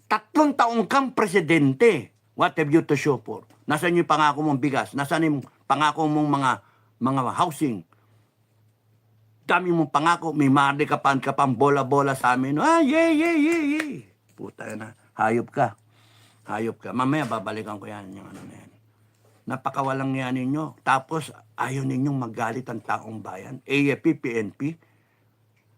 3 taong kang presidente. What have you to show for? Nasaan yung pangako mong bigas? Nasaan yung pangako mong mga housing? Dami mong pangako, may mali ka pang bola-bola sa amin. Yay. Puta na, hayop ka. Hayop ka. Mamaya babalikan ko yan, yung ano na yan. Napakawalang yan ninyo. Tapos, ayaw ninyong magalit ang taong bayan. AFP, PNP.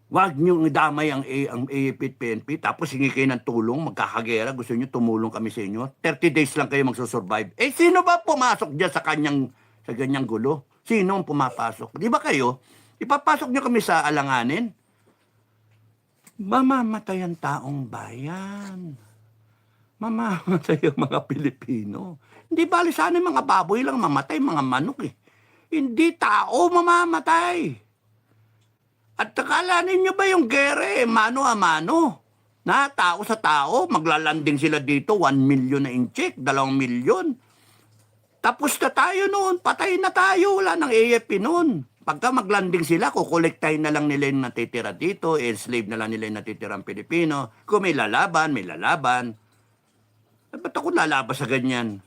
Huwag niyong idamay ang AFP at PNP. Tapos, hingi kayo ng tulong, magkakagera. Gusto niyo tumulong kami sa inyo. 30 days lang kayo magsusurvive. Sino ba pumasok dyan sa ganyang gulo? Sino ang pumapasok? Di ba kayo? Ipapasok niyo kami sa alanganin. Mamamatay ang taong bayan. Mamamatay ang mga Pilipino. Hindi bali sana mga baboy lang mamatay, mga manok eh. Hindi tao mamamatay. At akala ninyo ba yung gere, mano a mano? Na tao sa tao, maglalanding sila dito, 1 million na incheck, 2 million. Tapos na tayo noon, patay na tayo, wala ng AFP noon. Pagka maglanding sila, kukolektahin na lang nila yung natitira dito, enslave na lang nila yung natitirang Pilipino. Kung may lalaban, may lalaban. Ba't ako lalabas sa ganyan?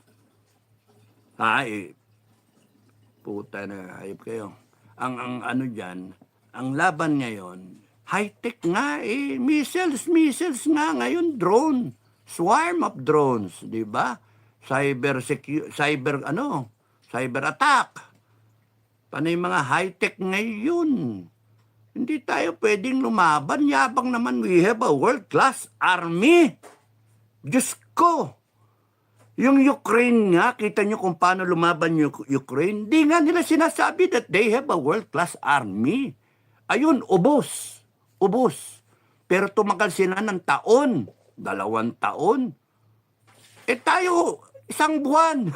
Puta na, ayop kayo. Ang ano dyan, ang laban ngayon, high-tech nga eh. Missiles nga ngayon, drone. Swarm of drones, di ba? Cyber attack. Panay mga high-tech ngayon. Hindi tayo pwedeng lumaban. Yabang naman, we have a world-class army. Diyos ko. Yung Ukraine nga, kita nyo kung paano lumaban yung Ukraine. Di nga nila sinasabi that they have a world-class army. Ayun, ubos. Pero tumagal sila ng taon. 2 taon. Tayo, 1 buwan.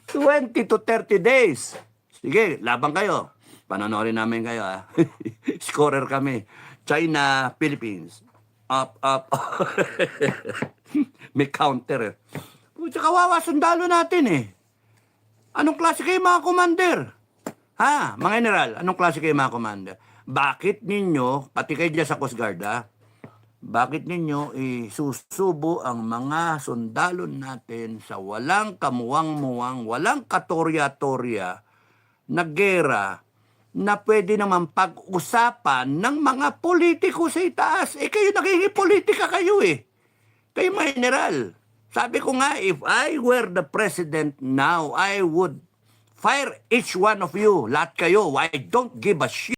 20 to 30 days. Sige, laban kayo. Panonorin namin kayo, ha. Scorer kami. China, Philippines. Up. May counter, eh. Pucha, kawawa sundalo natin, eh. Anong klase kayo, mga commander? Ha, mga general, anong klase kayo, mga commander? Bakit ninyo, pati kayo dyan sa Coast Guard, ha? Bakit ninyo isusubo ang mga sundalo natin sa walang kamuwang-muwang, walang katorya-torya na gera na pwede naman pag-usapan ng mga politiko sa itaas? Kayo nakikipolitika kayo eh. Kayo mga general. Sabi ko nga, if I were the president now, I would fire each one of you. Lahat kayo. I don't give a shit.